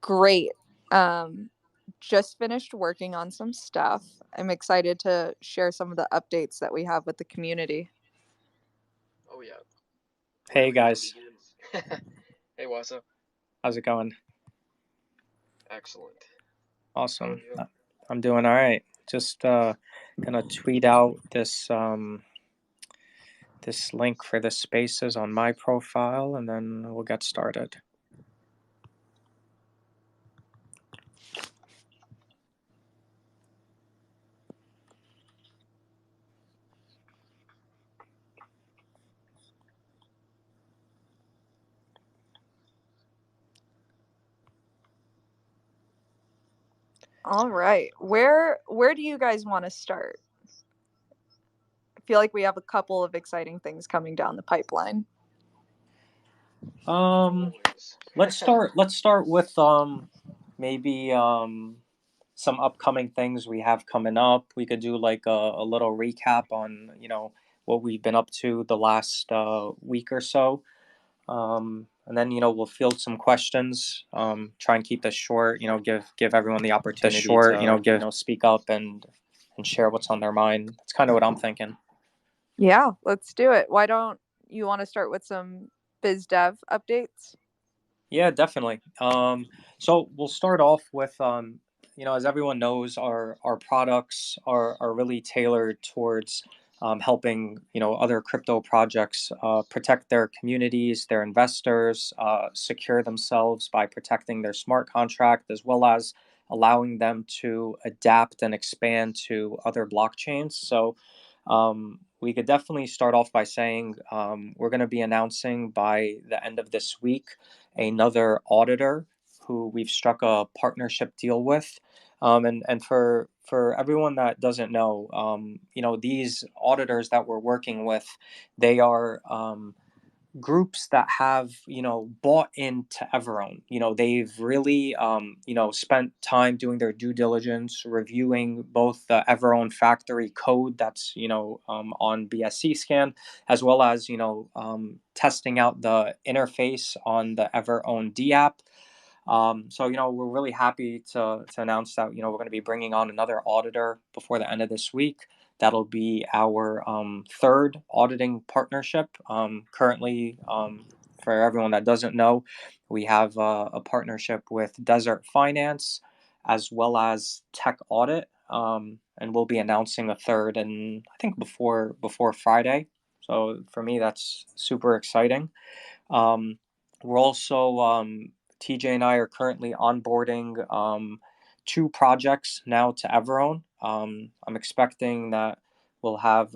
Great. Just finished working on some stuff. I'm excited to share some of the updates that we have with the community. Oh yeah, we're Hey ready to guys, begin. Hey Wasa, how's it going? excellent. How are Awesome. you? I'm doing all right. Just gonna tweet out this link for the spaces on my profile, and then we'll get started. All right. Where do you guys want to start? I feel like we have a couple of exciting things coming down the pipeline. Um, Always. let's start with maybe some upcoming things we have coming up. We could do like a little recap on what we've been up to the last week or so. And then we'll field some questions. Try and keep this short. Give everyone the opportunity to speak up and share what's on their mind. That's kind of what I'm thinking. Yeah, let's do it. Why don't you want to start with some biz dev updates? Yeah, definitely. So we'll start off with as everyone knows, our products are really tailored towards helping other crypto projects protect their communities, their investors, secure themselves by protecting their smart contract, as well as allowing them to adapt and expand to other blockchains. So we could definitely start off by saying we're going to be announcing by the end of this week another auditor who we've struck a partnership deal with. And for everyone that doesn't know, these auditors that we're working with, they are groups that have bought into Everown. They've really spent time doing their due diligence, reviewing both the Everown factory code that's on BSC scan, as well as testing out the interface on the Everown D app. So we're really happy to announce that we're going to be bringing on another auditor before the end of this week. That'll be our third auditing partnership. Currently, for everyone that doesn't know, we have a partnership with Desert Finance as well as Tech Audit, and we'll be announcing a third, and I think before Friday. So for me, that's super exciting. We're also TJ and I are currently onboarding two projects now to Everown. I'm expecting that we'll have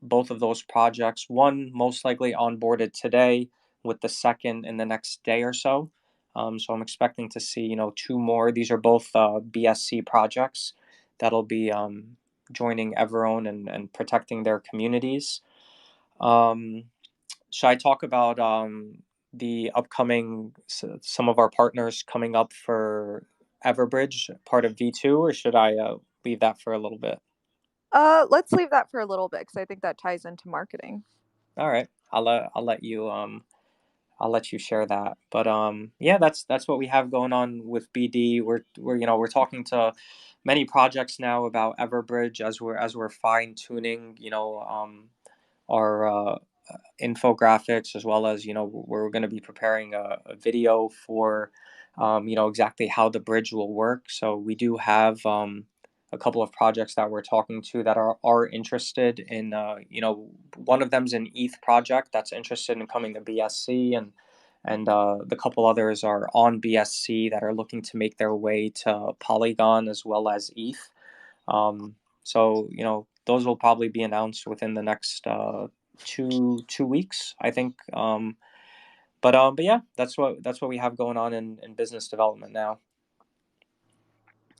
both of those projects, one most likely onboarded today, with the second in the next day or so. So I'm expecting to see two more. These are both BSC projects that'll be joining Everown and protecting their communities. Um, should I talk about the upcoming some of our partners coming up for Everbridge, part of V2, or should I leave that for a little bit? Let's leave that for a little bit because I think that ties into marketing. All right, I'll let you share that. But yeah, that's what we have going on with BD. We're talking to many projects now about Everbridge as we're fine tuning our infographics, as well as we're going to be preparing a video for exactly how the bridge will work. So we do have a couple of projects that we're talking to that are interested in one of them's an ETH project that's interested in coming to BSC, and the couple others are on BSC that are looking to make their way to Polygon as well as ETH. So those will probably be announced within the next 2 weeks, I think. But yeah, that's what we have going on in business development now.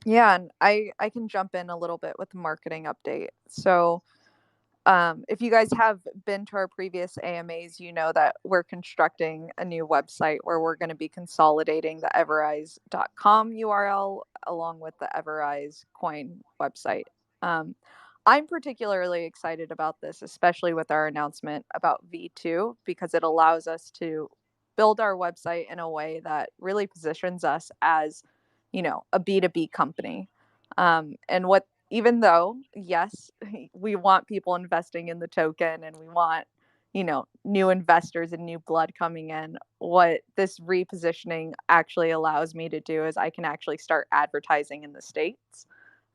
Yeah, and I can jump in a little bit with the marketing update. So if you guys have been to our previous AMAs, you know that we're constructing a new website where we're going to be consolidating the everrise.com URL along with the Everrise coin website. Um, I'm particularly excited about this, especially with our announcement about V2, because it allows us to build our website in a way that really positions us as, you know, a B2B company. And what, even though, yes, we want people investing in the token and we want, you know, new investors and new blood coming in, what this repositioning actually allows me to do is I can actually start advertising in the States.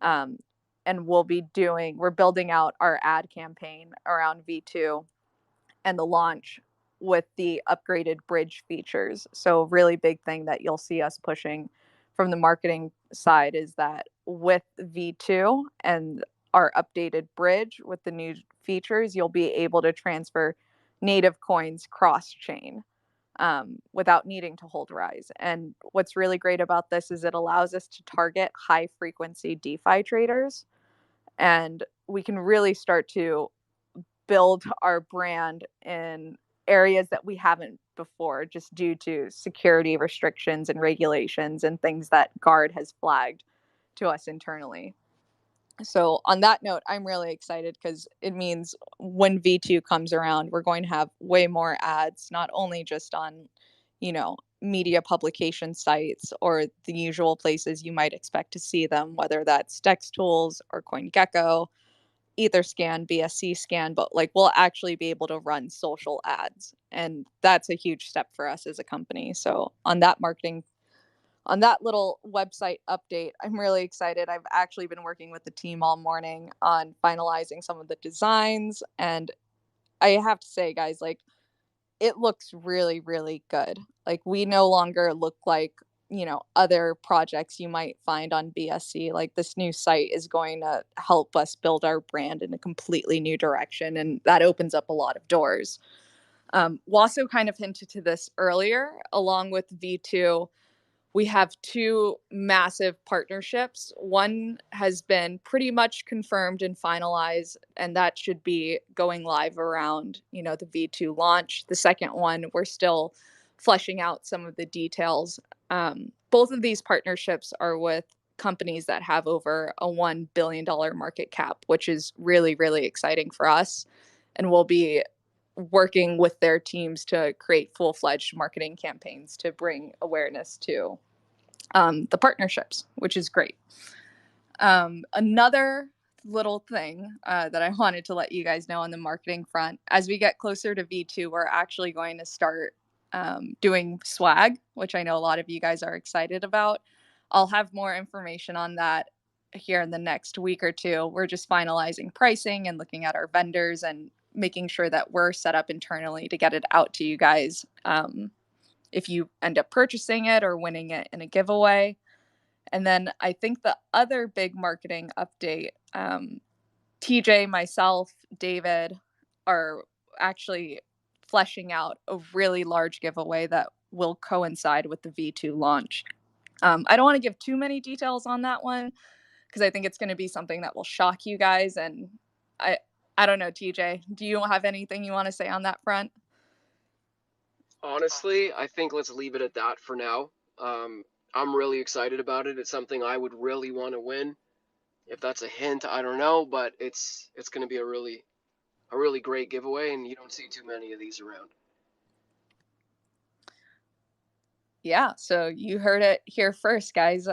Um, and we're building out our ad campaign around V2 and the launch with the upgraded bridge features. So, really big thing that you'll see us pushing from the marketing side is that with V2 and our updated bridge with the new features, you'll be able to transfer native coins cross chain without needing to hold Rise. And what's really great about this is it allows us to target high frequency DeFi traders, and we can really start to build our brand in areas that we haven't before, just due to security restrictions and regulations and things that Guard has flagged to us internally. So on that note, I'm really excited because it means when V2 comes around, we're going to have way more ads, not only just on, you know, media publication sites or the usual places you might expect to see them, whether that's Dex Tools or CoinGecko, Etherscan, BSC scan, but like we'll actually be able to run social ads. And that's a huge step for us as a company. So on that little website update, I'm really excited. I've actually been working with the team all morning on finalizing some of the designs. And I have to say, guys, like it looks really, really good. Like we no longer look like, you know, other projects you might find on BSC. Like this new site is going to help us build our brand in a completely new direction. And that opens up a lot of doors. Wasso kind of hinted to this earlier, along with V2. We have two massive partnerships. One has been pretty much confirmed and finalized, and that should be going live around, you know, the V2 launch. The second one, we're still fleshing out some of the details. Both of these partnerships are with companies that have over a $1 billion market cap, which is really, really exciting for us. And we'll be working with their teams to create full-fledged marketing campaigns to bring awareness to the partnerships, which is great. Another little thing that I wanted to let you guys know on the marketing front, as we get closer to V2, we're actually going to start doing swag, which I know a lot of you guys are excited about. I'll have more information on that here in the next week or two. We're just finalizing pricing and looking at our vendors and making sure that we're set up internally to get it out to you guys if you end up purchasing it or winning it in a giveaway. And then I think the other big marketing update, TJ, myself, David are actually fleshing out a really large giveaway that will coincide with the V2 launch. I don't want to give too many details on that one because I think it's going to be something that will shock you guys. And I don't know, TJ, do you have anything you want to say on that front? Honestly, I think let's leave it at that for now. I'm really excited about it. It's something I would really want to win. If that's a hint, I don't know, but it's going to be a really great giveaway, and you don't see too many of these around. Yeah, so you heard it here first, guys.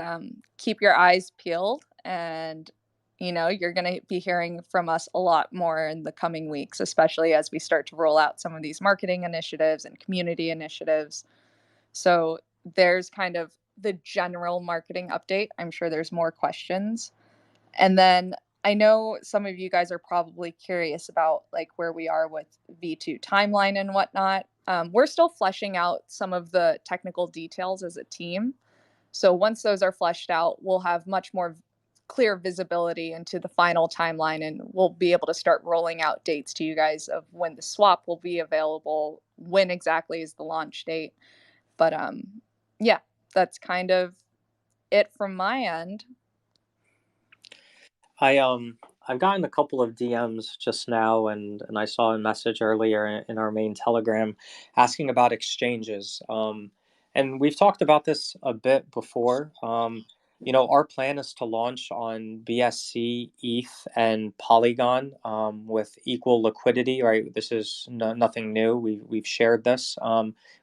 Keep your eyes peeled, and you know you're going to be hearing from us a lot more in the coming weeks, especially as we start to roll out some of these marketing initiatives and community initiatives. So there's kind of the general marketing update. I'm sure there's more questions. And then I know some of you guys are probably curious about like where we are with V2 timeline and whatnot. We're still fleshing out some of the technical details as a team. So once those are fleshed out, we'll have much more clear visibility into the final timeline, and we'll be able to start rolling out dates to you guys of when the swap will be available, when exactly is the launch date. But yeah, that's kind of it from my end. I've gotten a couple of DMs just now, and I saw a message earlier in our main Telegram asking about exchanges. And we've talked about this a bit before. Our plan is to launch on BSC, ETH, and Polygon with equal liquidity, right? This is nothing new. We've shared this.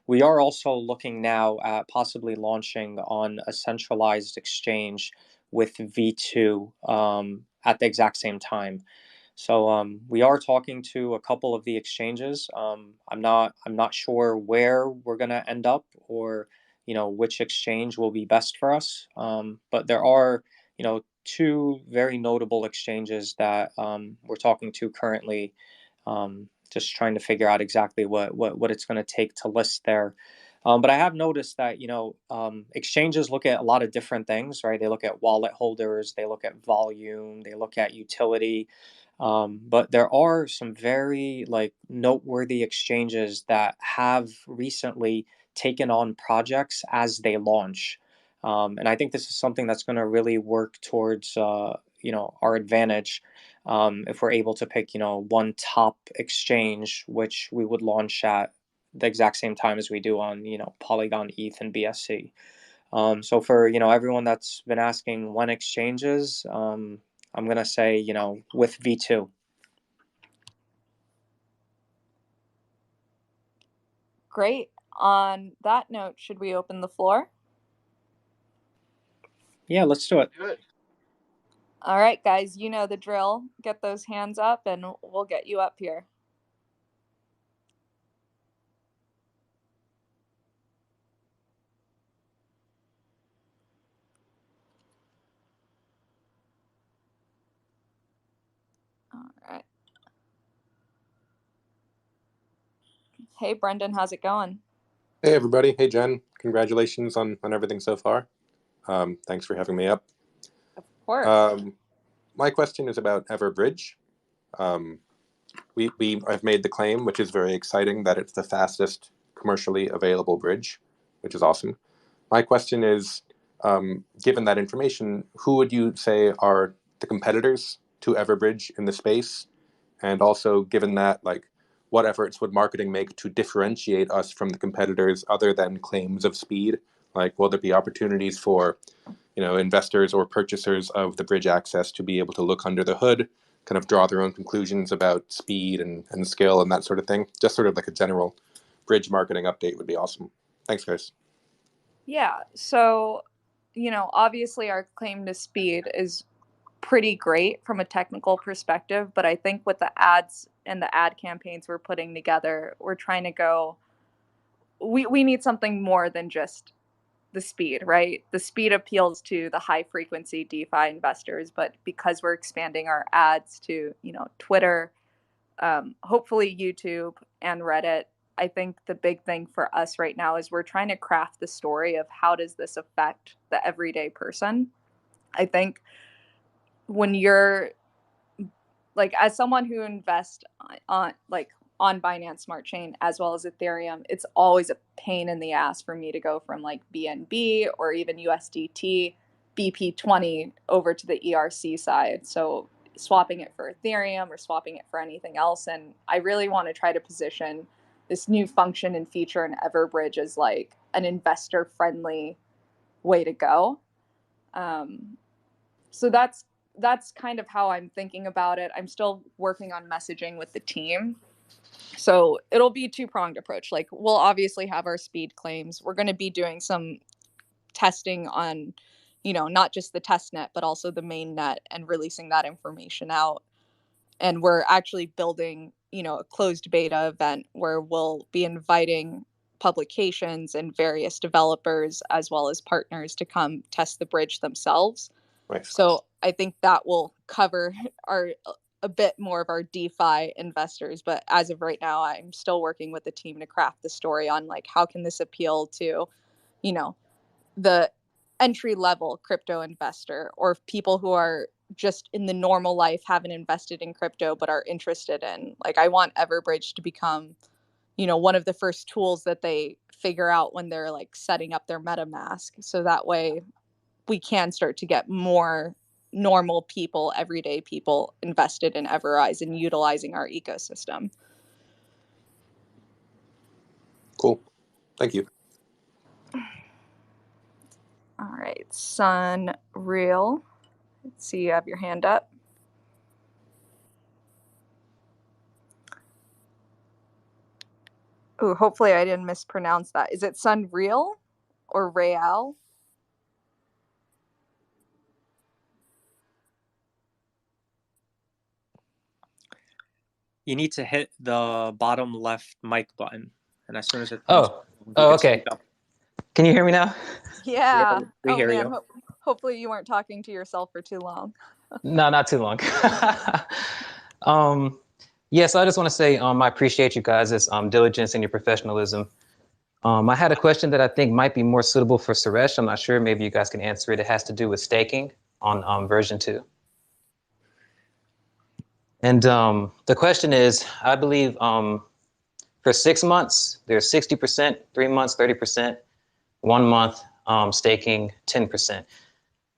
We are also looking now at possibly launching on a centralized exchange with V2 at the exact same time. So we are talking to a couple of the exchanges. I'm not sure where we're gonna end up, or which exchange will be best for us. But there are two very notable exchanges that we're talking to currently, just trying to figure out exactly what it's going to take to list there. But I have noticed that exchanges look at a lot of different things, right? They look at wallet holders, they look at volume, they look at utility. But there are some very noteworthy exchanges that have recently taken on projects as they launch. And I think this is something that's going to really work towards our advantage, if we're able to pick one top exchange, which we would launch at the exact same time as we do on Polygon, ETH, and BSC. So for everyone that's been asking when exchanges, I'm gonna say with V2. Great. On that note, should we open the floor? Yeah, let's do it. Good. All right, guys, you know the drill. Get those hands up and we'll get you up here. All right. Hey, Brendan, how's it going? Hey, everybody. Hey, Jen. Congratulations on everything so far. Thanks for having me up. Of course. My question is about Everbridge. I've made the claim, which is very exciting, that it's the fastest commercially available bridge, which is awesome. My question is, given that information, who would you say are the competitors to Everbridge in the space? And also, given that, what efforts would marketing make to differentiate us from the competitors other than claims of speed? Will there be opportunities for, investors or purchasers of the bridge access to be able to look under the hood, kind of draw their own conclusions about speed and skill and that sort of thing? Just sort of like a general bridge marketing update would be awesome. Thanks, guys. Yeah. So, obviously our claim to speed is pretty great from a technical perspective, but I think with the ads and the ad campaigns we're putting together, we're trying to go, we need something more than just the speed, right? The speed appeals to the high frequency DeFi investors, but because we're expanding our ads to, Twitter, hopefully YouTube and Reddit, I think the big thing for us right now is we're trying to craft the story of how does this affect the everyday person. I think when you're as someone who invests on Binance Smart Chain as well as Ethereum, it's always a pain in the ass for me to go from BNB or even USDT BP20 over to the ERC side. So swapping it for Ethereum or swapping it for anything else. And I really want to try to position this new function and feature in Everbridge as an investor friendly way to go. So that's kind of how I'm thinking about it. I'm still working on messaging with the team. So it'll be a two-pronged approach. We'll obviously have our speed claims. We're going to be doing some testing on, not just the test net, but also the main net and releasing that information out. And we're actually building, a closed beta event where we'll be inviting publications and various developers as well as partners to come test the bridge themselves. Nice. So I think that will cover a bit more of our DeFi investors. But as of right now, I'm still working with the team to craft the story on how can this appeal to, the entry level crypto investor or people who are just in the normal life, haven't invested in crypto, but are interested in, I want Everbridge to become, one of the first tools that they figure out when they're setting up their MetaMask. So that way we can start to get more normal people, everyday people invested in EverRise and utilizing our ecosystem. Cool. Thank you. All right, Sun Real. Let's see, you have your hand up. Oh, hopefully I didn't mispronounce that. Is it Sun Real or Real? You need to hit the bottom left mic button, and as soon as it comes, you can okay. speak up. Can you hear me now? Yeah. We oh hear man, you. hopefully you weren't talking to yourself for too long. No, not too long. Yeah, so I just want to say I appreciate you guys' diligence and your professionalism. I had a question that I think might be more suitable for Suresh. I'm not sure. Maybe you guys can answer it. It has to do with staking on version 2. And the question is, I believe for 6 months, there's 60%, 3 months, 30%, 1 month staking 10%.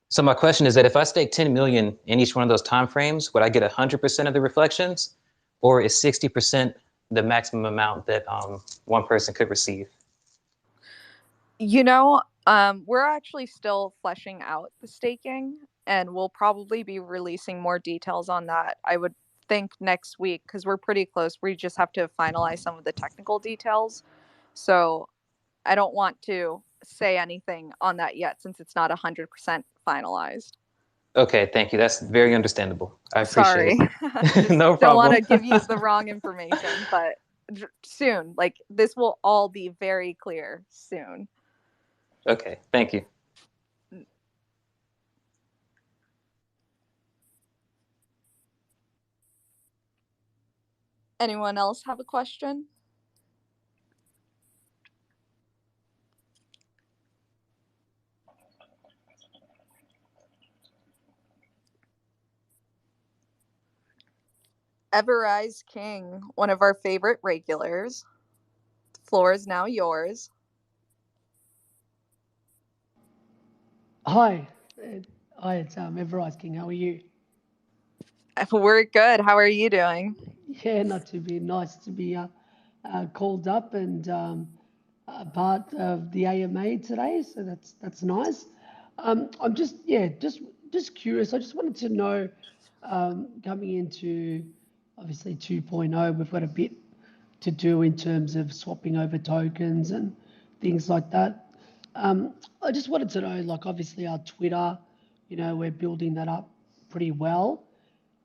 So my question is that if I stake 10 million in each one of those timeframes, would I get 100% of the reflections, or is 60% the maximum amount that one person could receive? You know, we're actually still fleshing out the staking, and we'll probably be releasing more details on that, I would think, next week, because we're pretty close. We just have to finalize some of the technical details. So I don't want to say anything on that yet since it's not 100% finalized. Okay, thank you. That's very understandable. I appreciate Sorry. it. No Don't want problem. to give you the wrong information, but soon, like this will all be very clear soon. Okay, thank you. Anyone else have a question? EverRise King, one of our favorite regulars. The floor is now yours. Hi, it's EverRise King. How are you? We're good. How are you doing? Yeah, not too bad. Nice to be called up and part of the AMA today. So that's nice. I'm just curious. I just wanted to know, coming into obviously 2.0, we've got a bit to do in terms of swapping over tokens and things like that. I just wanted to know, like obviously our Twitter, we're building that up pretty well.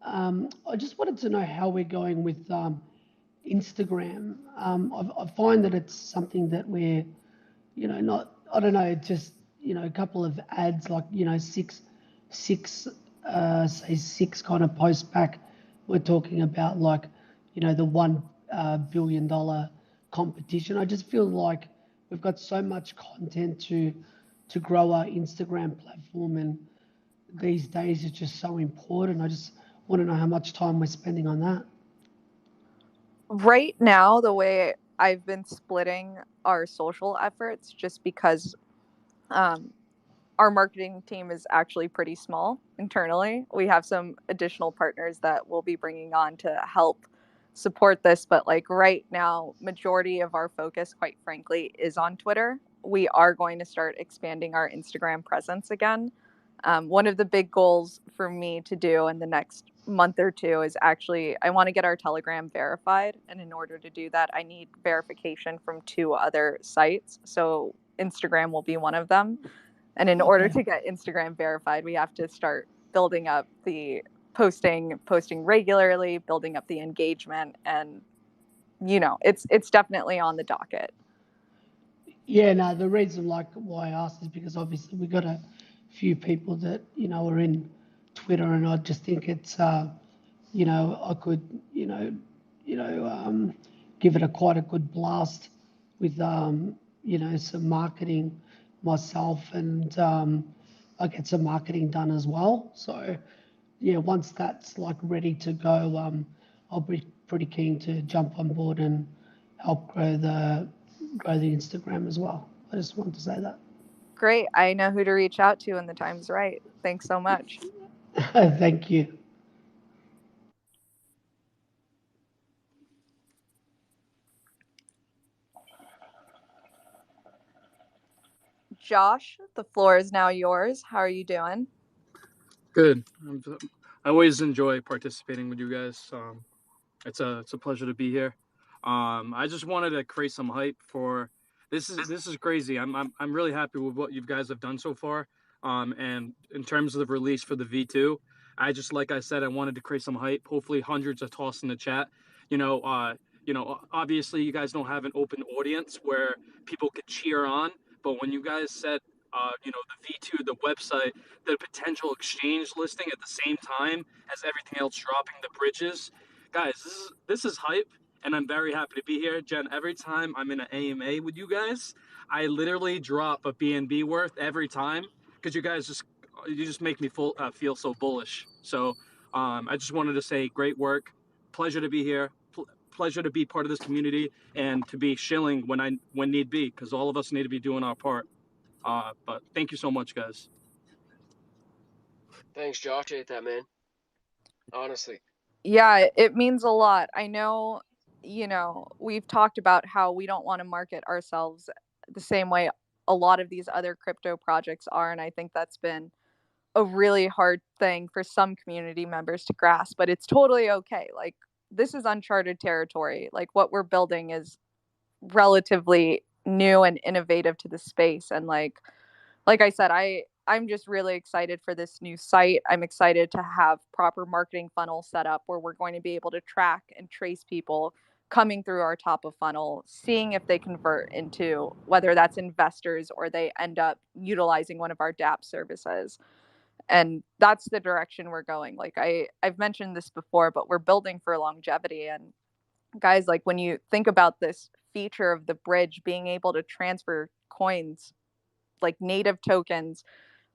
I just wanted to know how we're going with Instagram. I find that it's something that we're, not, I don't know, just, a couple of ads, like, six kind of posts back, we're talking about like, the $1 billion competition. I just feel like we've got so much content to grow our Instagram platform, and these days it's just so important. I just want to know how much time we're spending on that. Right now, the way I've been splitting our social efforts, just because our marketing team is actually pretty small internally. We have some additional partners that we'll be bringing on to help support this, but like right now, majority of our focus, quite frankly, is on Twitter. We are going to start expanding our Instagram presence again. One of the big goals for me to do in the next month or two is actually I want to get our Telegram verified, and in order to do that, I need verification from 2 other sites. So Instagram will be one of them. And in order to get Instagram verified, we have to start building up the posting regularly, building up the engagement, and it's definitely on the docket. Yeah, no, the reason like why I asked is because obviously we got a few people that are in Twitter, and I just think it's I could give it quite a good blast with some marketing myself, and I get some marketing done as well. So yeah, once that's like ready to go, I'll be pretty keen to jump on board and help grow the Instagram as well. I just wanted to say that. Great. I know who to reach out to when the time's right. Thanks so much. Thank you. Josh, the floor is now yours. How are you doing? Good. I always enjoy participating with you guys. It's a pleasure to be here. I just wanted to create some hype for this is crazy. I'm really happy with what you guys have done so far. And in terms of the release for the V2, like I said, I wanted to create some hype. Hopefully, hundreds are tossed in the chat. Obviously, you guys don't have an open audience where people could cheer on. But when you guys said, the V2, the website, the potential exchange listing at the same time as everything else dropping the bridges, guys, this is hype, and I'm very happy to be here. Jen, every time I'm in an AMA with you guys, I literally drop a BNB worth every time because you guys just make me feel so bullish. So I just wanted to say great work, pleasure to be here, pleasure to be part of this community, and to be shilling when need be, because all of us need to be doing our part. But thank you so much, guys. Thanks, Josh. Appreciate that, man. Honestly. Yeah, it means a lot. I know, we've talked about how we don't want to market ourselves the same way a lot of these other crypto projects are. And I think that's been a really hard thing for some community members to grasp, but it's totally okay. Like, this is uncharted territory. Like, what we're building is relatively new and innovative to the space. And like I said, I'm just really excited for this new site. I'm excited to have proper marketing funnel set up where we're going to be able to track and trace people coming through our top of funnel, seeing if they convert into whether that's investors or they end up utilizing one of our DApp services. And that's the direction we're going. Like I've mentioned this before, but we're building for longevity. And guys, like, when you think about this feature of the bridge being able to transfer coins, like native tokens,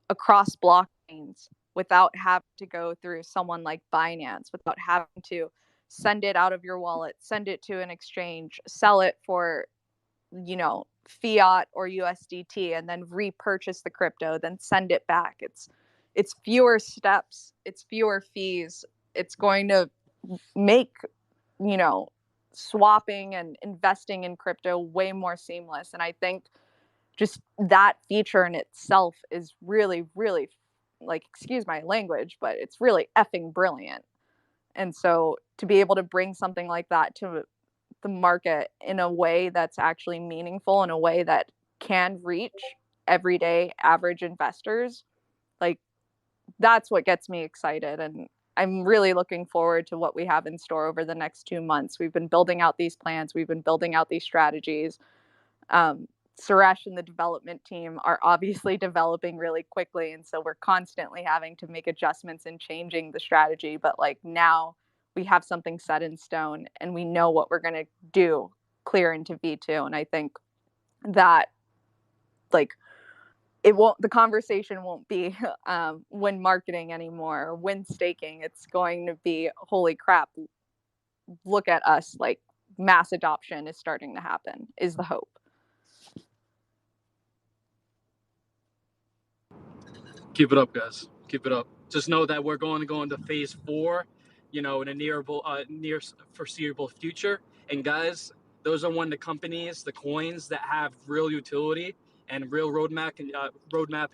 across blockchains without having to go through someone like Binance, without having to send it out of your wallet, send it to an exchange, sell it for, fiat or USDT, and then repurchase the crypto, then send it back. It's fewer steps, it's fewer fees. It's going to make, swapping and investing in crypto way more seamless. And I think just that feature in itself is really, really, like, excuse my language, but it's really effing brilliant. And so to be able to bring something like that to the market in a way that's actually meaningful, in a way that can reach everyday average investors, like, that's what gets me excited. And I'm really looking forward to what we have in store over the next 2 months. We've been building out these plans. We've been building out these strategies. Suresh and the development team are obviously developing really quickly. And so we're constantly having to make adjustments and changing the strategy. But like, now we have something set in stone and we know what we're going to do clear into V2. And I think that, like, the conversation won't be when marketing anymore, or when staking. It's going to be, holy crap, look at us, like, mass adoption is starting to happen, is the hope. Keep it up, guys. Keep it up. Just know that we're going to go into phase 4, in a near foreseeable future. And guys, those are one of the companies, the coins that have real utility and real roadmap and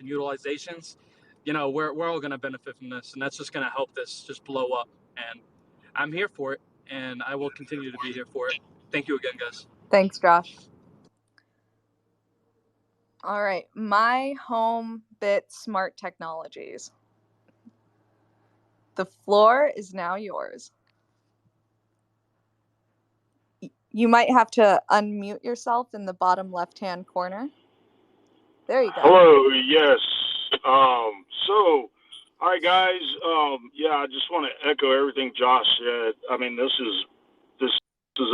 utilizations. We're all going to benefit from this, and that's just going to help this just blow up. And I'm here for it, and I will continue to be here for it. Thank you again, guys. Thanks, Josh. All right, My Home Bit Smart Technologies. The floor is now yours. You might have to unmute yourself in the bottom left-hand corner. There you go. Hello, yes. All right, guys. I just want to echo everything Josh said. I mean, this is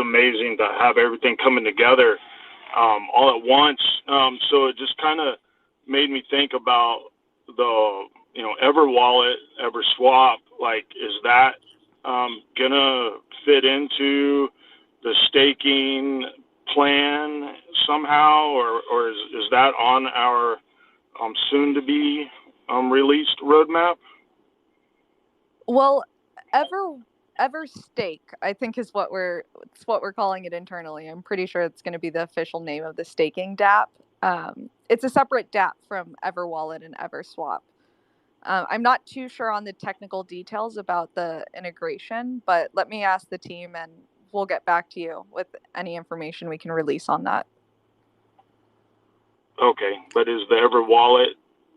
amazing to have everything coming together all at once. So it just kind of made me think about the, EverWallet, EverSwap. Like, is that gonna fit into the staking plan somehow, or is that on our soon to be released roadmap? Well, EverStake, I think, is what we're calling it internally. I'm pretty sure it's going to be the official name of the staking DApp. it's a separate DApp from EverWallet and EverSwap. I'm not too sure on the technical details about the integration, but let me ask the team and we'll get back to you with any information we can release on that. Okay, but is the EverWallet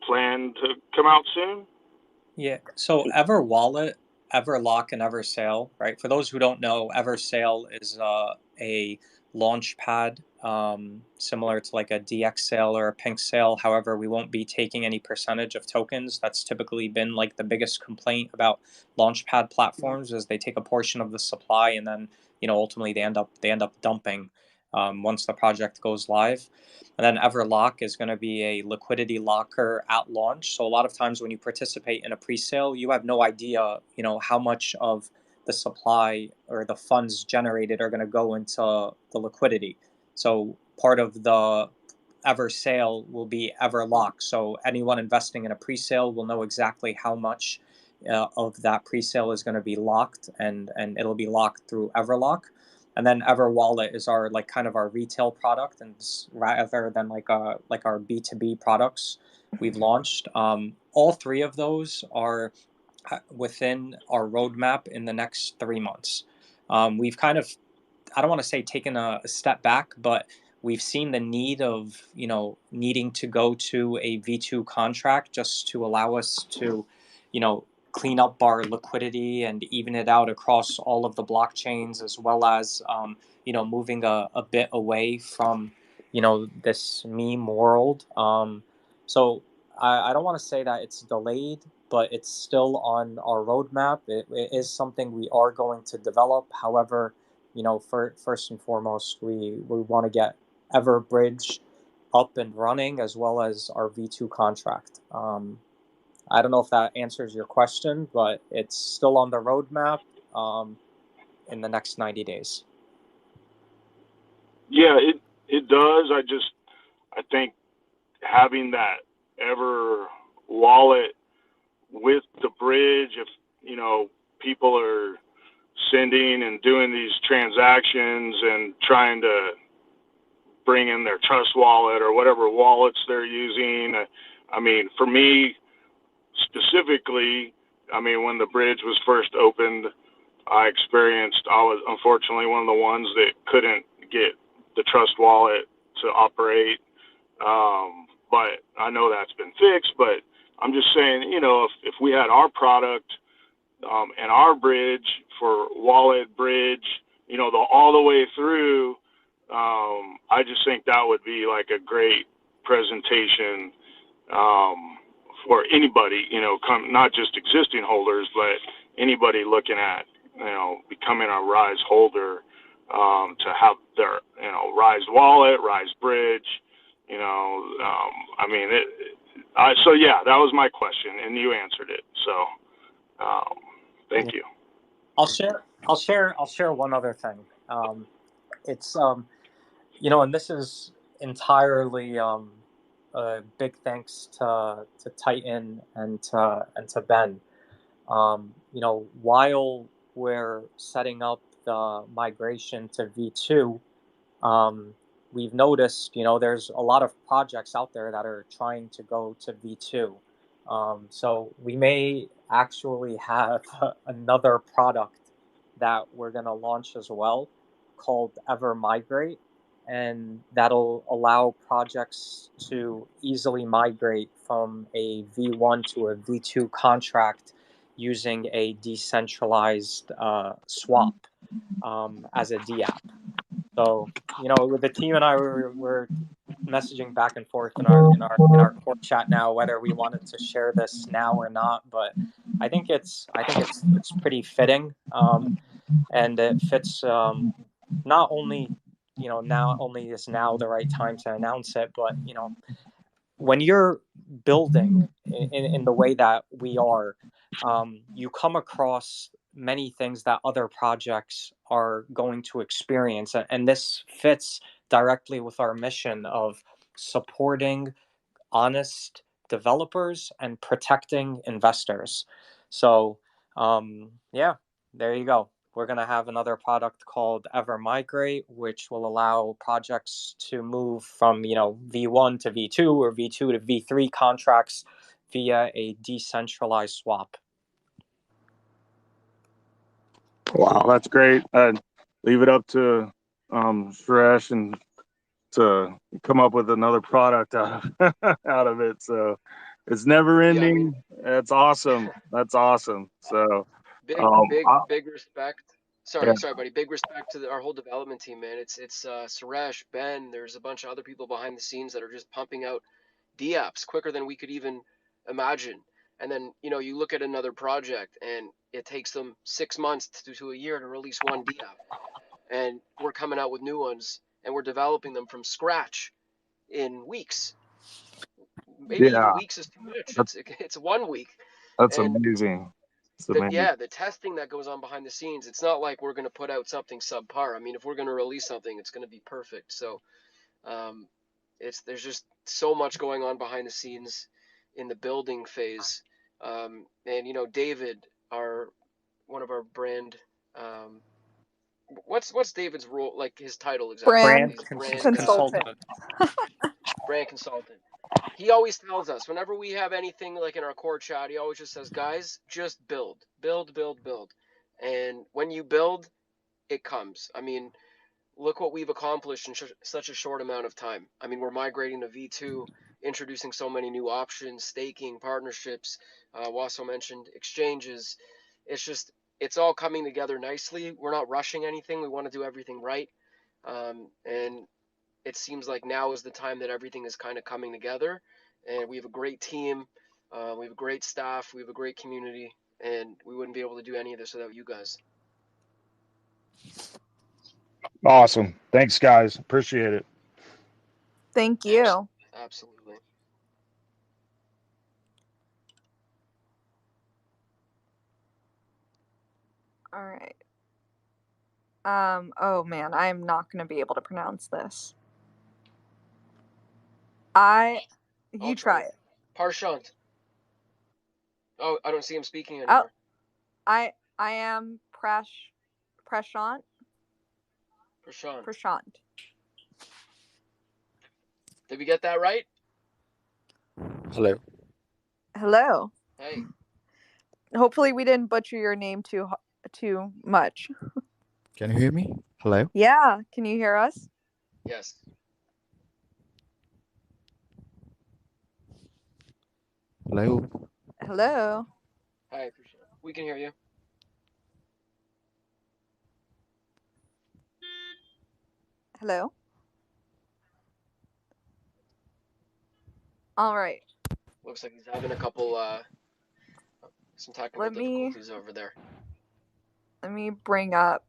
planned to come out soon? Yeah, so EverWallet, EverLock, and EverSail, right? For those who don't know, EverSail is a launch pad similar to like a DX sale or a Pink sale. However, we won't be taking any percentage of tokens. That's typically been like the biggest complaint about launchpad platforms is they take a portion of the supply and then ultimately they end up dumping once the project goes live. And then EverLock is going to be a liquidity locker at launch. So a lot of times when you participate in a pre-sale, you have no idea, how much of the supply or the funds generated are going to go into the liquidity. So part of the EverSale will be EverLock. So anyone investing in a pre-sale will know exactly how much of that pre-sale is going to be locked, and it'll be locked through EverLock. And then EverWallet is our kind of our retail product, and rather than like our B2B products we've launched. All three of those are within our roadmap in the next 3 months. We've kind of, I don't want to say taken a step back, but we've seen the need of needing to go to a V2 contract just to allow us to clean up our liquidity and even it out across all of the blockchains, as well as moving a bit away from this meme world. So I don't want to say that it's delayed, but it's still on our roadmap. It is something we are going to develop. However, first and foremost, we want to get Everbridge up and running, as well as our V2 contract. I don't know if that answers your question, but it's still on the roadmap in the next 90 days. Yeah, it does. I think having that Ever wallet with the bridge, if people are sending and doing these transactions and trying to bring in their trust wallet or whatever wallets they're using. I mean, for me specifically, when the bridge was first opened, I was unfortunately one of the ones that couldn't get the trust wallet to operate. But I know that's been fixed, but I'm just saying, if we had our product and our bridge for wallet bridge, all the way through, I just think that would be like a great presentation for anybody, not just existing holders, but anybody looking at, becoming a Rise holder, to have their, Rise wallet, Rise bridge, so yeah, that was my question and you answered it. So, thank you. I'll share one other thing. It's and this is entirely a big thanks to Titan and to Ben. While we're setting up the migration to V2, we've noticed there's a lot of projects out there that are trying to go to V2. So we may actually have another product that we're going to launch as well, called Migrate, and that'll allow projects to easily migrate from a V1 to a V2 contract using a decentralized swap as a DApp. So, the team and I were messaging back and forth in our core chat now whether we wanted to share this now or not, but I think it's pretty fitting, and it fits not only is now the right time to announce it, but when you're building in the way that we are, you come across many things that other projects are going to experience, and this fits directly with our mission of supporting honest developers and protecting investors. So yeah, there you go. we're going to have another product called Migrate, which will allow projects to move from, V1 to V2 or V2 to V3 contracts via a decentralized swap. Wow, that's great. I'd leave it up to Suresh and to come up with another product out of it. So it's never ending. That's awesome. That's awesome. So big respect. Sorry, buddy. Big respect to our whole development team, man. It's Suresh, Ben. There's a bunch of other people behind the scenes that are just pumping out DApps quicker than we could even imagine. And then, you look at another project and it takes them 6 months to a year to release one DApp. And we're coming out with new ones and we're developing them from scratch in weeks. Maybe even weeks is too much. It's 1 week. That's amazing. The testing that goes on behind the scenes, it's not like we're going to put out something subpar. I mean, if we're going to release something, it's going to be perfect. So there's just so much going on behind the scenes in the building phase. And, David, one of our brand, what's David's role, like his title exactly? Brand consultant. Brand consultant. He always tells us whenever we have anything like in our core chat, he always just says, guys, just build. And when you build, it comes. I mean, look what we've accomplished in such a short amount of time. I mean, we're migrating to V2, introducing so many new options, staking, partnerships. Wasso mentioned exchanges. It's all coming together nicely. We're not rushing anything. We want to do everything right. And it seems like now is the time that everything is kind of coming together. And we have a great team. We have a great staff. We have a great community. And we wouldn't be able to do any of this without you guys. Awesome. Thanks, guys. Appreciate it. Thank you. Absolutely. All right. Oh man, I am not going to be able to pronounce this. You try it. Parshant. Oh, I don't see him speaking anymore. I am Prashant. Did we get that right? Hello. Hey. Hopefully we didn't butcher your name too much. Can you hear me? Hello? Yeah. Can you hear us? Yes. Hello? Hello. Hi, we can hear you. Hello. All right. Looks like he's having a couple some technical difficulties over there. Let me bring up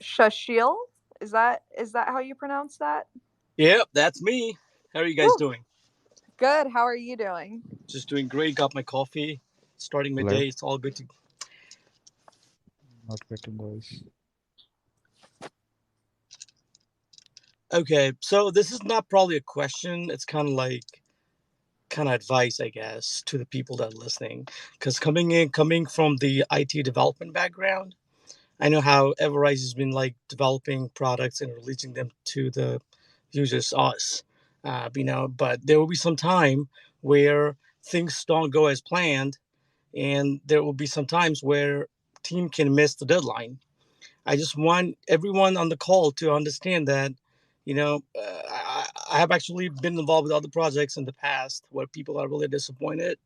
Shashil. Is that how you pronounce that? Yep, that's me. How are you guys doing? Good. How are you doing? Just doing great. Got my coffee. Starting my day. It's all good to. Not getting voice. Okay, so this is not probably a question. It's kind of advice, I guess, to the people that are listening. Because coming from the IT development background, I know how EverRise has been developing products and releasing them to the users, us. But there will be some time where things don't go as planned, and there will be some times where team can miss the deadline. I just want everyone on the call to understand that, I have actually been involved with other projects in the past where people are really disappointed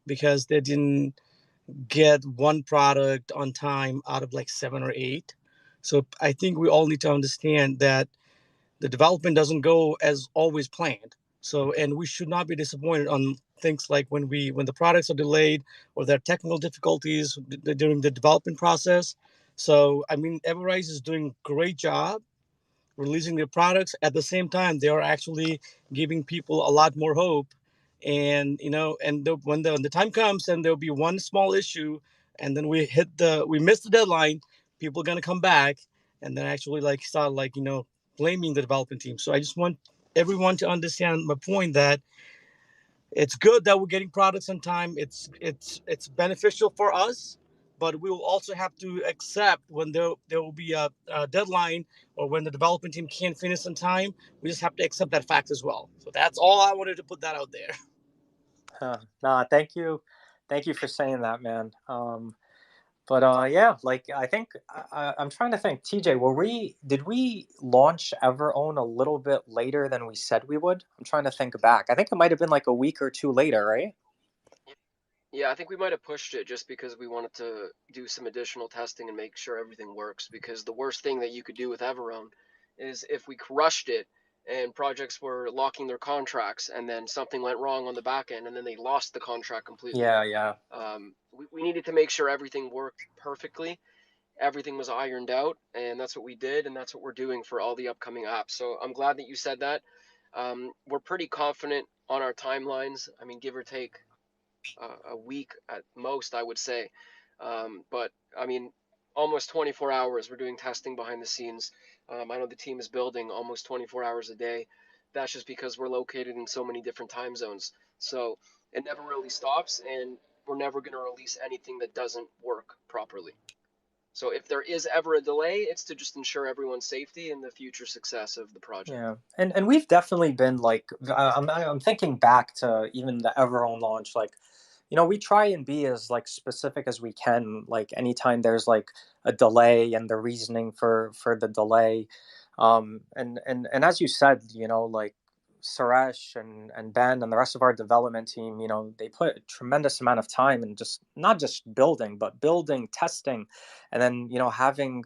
because they didn't get one product on time out of 7 or 8. So I think we all need to understand that the development doesn't go as always planned. So, and we should not be disappointed on things like when the products are delayed or there are technical difficulties during the development process. So, I mean, EverRise is doing a great job releasing their products. At the same time, they are actually giving people a lot more hope. And, when the time comes and there'll be one small issue and then we miss the deadline, people are going to come back and then actually start blaming the development team. So I just want everyone to understand my point that it's good that we're getting products on time. It's beneficial for us, but we will also have to accept when there will be a deadline or when the development team can't finish on time. We just have to accept that fact as well. So that's all I wanted to put that out there. Nah, thank you for saying that, man. But yeah, like I think I'm trying to think. TJ, did we launch EverOwn a little bit later than we said we would? I'm trying to think back. I think it might have been like a week or two later, right? Yeah, I think we might have pushed it just because we wanted to do some additional testing and make sure everything works. Because the worst thing that you could do with EverRise is if we crushed it and projects were locking their contracts and then something went wrong on the back end and then they lost the contract completely. Yeah. We needed to make sure everything worked perfectly, everything was ironed out, and that's what we did, and that's what we're doing for all the upcoming apps. So I'm glad that you said that. We're pretty confident on our timelines. I mean, give or take a week at most, I would say. But I mean, almost 24 hours. We're doing testing behind the scenes. I know the team is building almost 24 hours a day. That's just because we're located in so many different time zones. So it never really stops, and we're never going to release anything that doesn't work properly. So if there is ever a delay, it's to just ensure everyone's safety and the future success of the project. Yeah, and we've definitely been like I'm thinking back to even the EverOwn launch. Like, we try and be as like specific as we can. Like anytime there's like a delay and the reasoning for the delay, and as you said, like Suresh and Ben and the rest of our development team, they put a tremendous amount of time in just not just building, but building, testing, and then having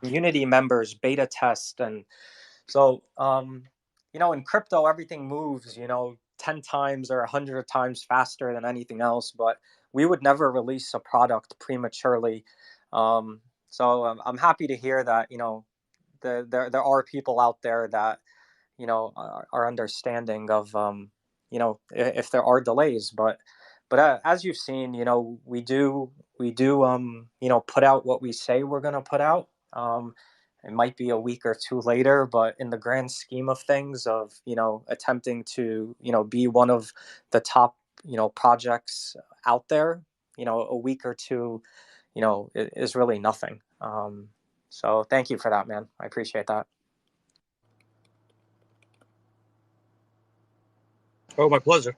community members beta test. And so, in crypto, everything moves, 10 times or 100 times faster than anything else, but we would never release a product prematurely. So I'm happy to hear that, there are people out there that, are understanding of, if there are delays. But as you've seen, we do put out what we say we're going to put out. It might be a week or two later, but in the grand scheme of things, of attempting to be one of the top projects out there, a week or two, is really nothing. So thank you for that, man. I appreciate that. Oh, my pleasure.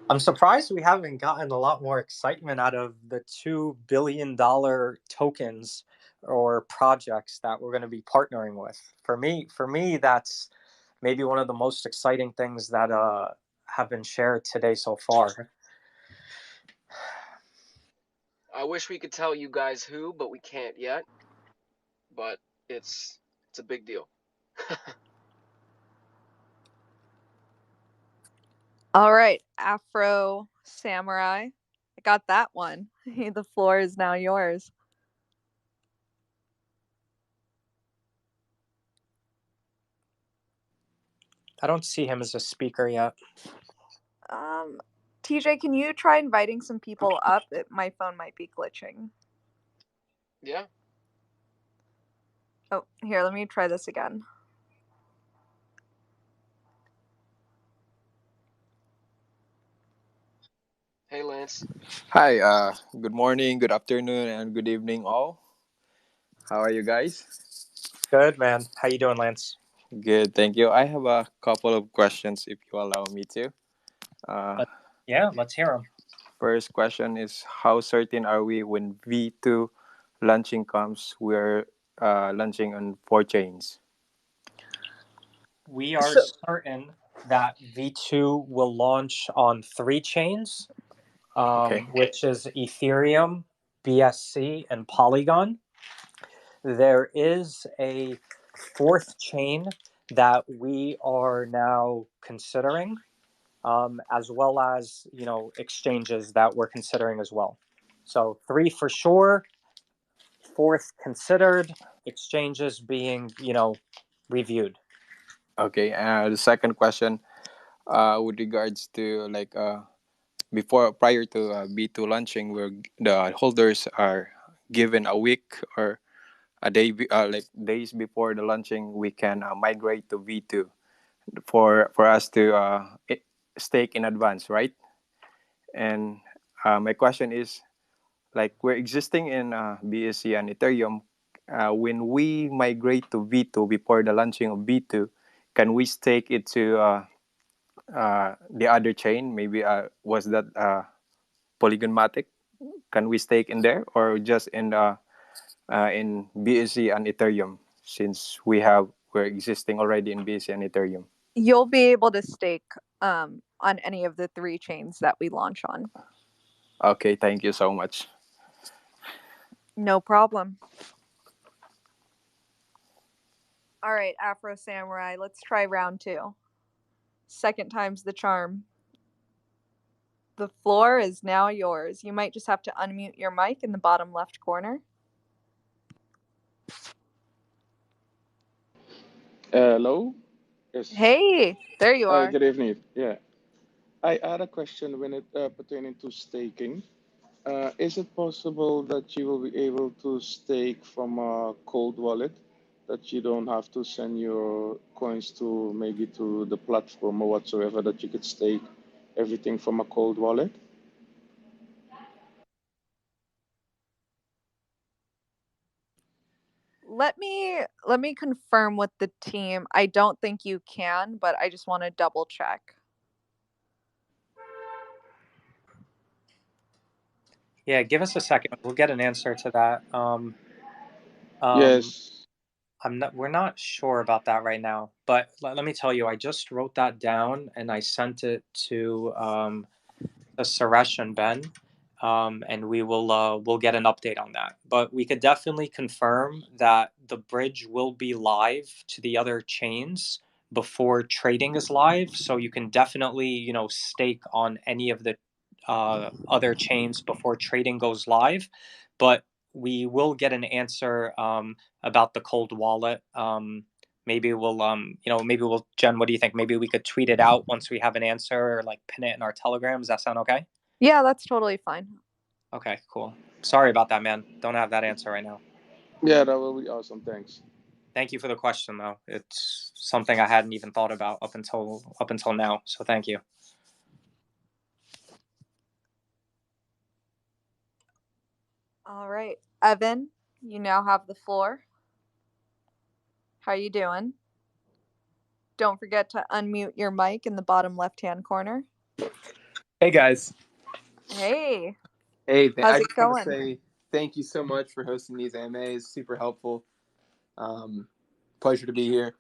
I'm surprised we haven't gotten a lot more excitement out of the $2 billion tokens or projects that we're going to be partnering with. For me, that's maybe one of the most exciting things that have been shared today so far. I wish we could tell you guys who, but we can't yet. But it's a big deal. All right, Afro Samurai. I got that one. The floor is now yours. I don't see him as a speaker yet. TJ, can you try inviting some people up? My phone might be glitching. Yeah. Oh, here, let me try this again. Hey, Lance. Hi, good morning, good afternoon, and good evening, all. How are you guys? Good, man. How you doing, Lance? Good, thank you. I have a couple of questions, if you allow me to. Yeah, let's hear them. First question is, how certain are we when V2 launching comes? We're launching on 4 chains. We are certain that V2 will launch on 3 chains, Okay. which is Ethereum, BSC, and Polygon. There is a 4th chain that we are now considering, as well as exchanges that we're considering as well. So 3 for sure, 4th considered, exchanges being reviewed. Okay, the second question, with regards to prior to B2 launching, where the holders are given a week or a day, like days before the launching, we can migrate to V2. for us to stake in advance, right? And my question is, like, we're existing in BSC and Ethereum. When we migrate to V2 before the launching of V2, can we stake it to the other chain? Maybe was that Polygonmatic? Can we stake in there, or just in BSC and Ethereum, since we're existing already in BSC and Ethereum? You'll be able to stake on any of the 3 chains that we launch on. Okay, thank you so much. No problem. All right, Afro Samurai, let's try round 2. Second time's the charm. The floor is now yours. You might just have to unmute your mic in the bottom left corner. Hello? Yes. Hey, there you are. Good evening. Yeah. I had a question when it pertaining to staking. Is it possible that you will be able to stake from a cold wallet, that you don't have to send your coins to maybe to the platform or whatsoever, that you could stake everything from a cold wallet? Let me confirm with the team. I don't think you can, but I just want to double check. Yeah, give us a second. We'll get an answer to that. Yes. We're not sure about that right now, but let me tell you, I just wrote that down and I sent it to Suresh and Ben, and we'll get an update on that. But we could definitely confirm that the bridge will be live to the other chains before trading is live. So you can definitely stake on any of the other chains before trading goes live. But we will get an answer about the cold wallet. Maybe we'll Jen, what do you think? Maybe we could tweet it out once we have an answer, or like pin it in our Telegram. Does that sound okay? Yeah, that's totally fine. Okay, cool. Sorry about that, man. Don't have that answer right now. Yeah, that will be awesome. Thanks. Thank you for the question, though. It's something I hadn't even thought about up until now. So thank you. All right, Evan, you now have the floor. How you doing? Don't forget to unmute your mic in the bottom left-hand corner. Hey, guys. Hey. Hey, how's I it just want going? to say thank you so much for hosting these AMAs. Super helpful. Pleasure to be here.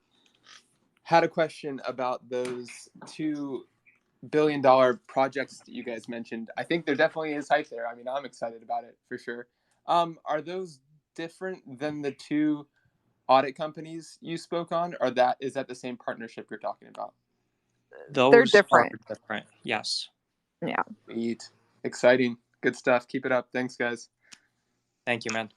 Had a question about those $2 billion projects that you guys mentioned. I think there definitely is hype there. I mean, I'm excited about it for sure. Are those different than the 2 audit companies you spoke on, or is that the same partnership you're talking about? Those They're different. are different. Yes. Yeah. Neat. Exciting. Good stuff. Keep it up. Thanks, guys. Thank you, man.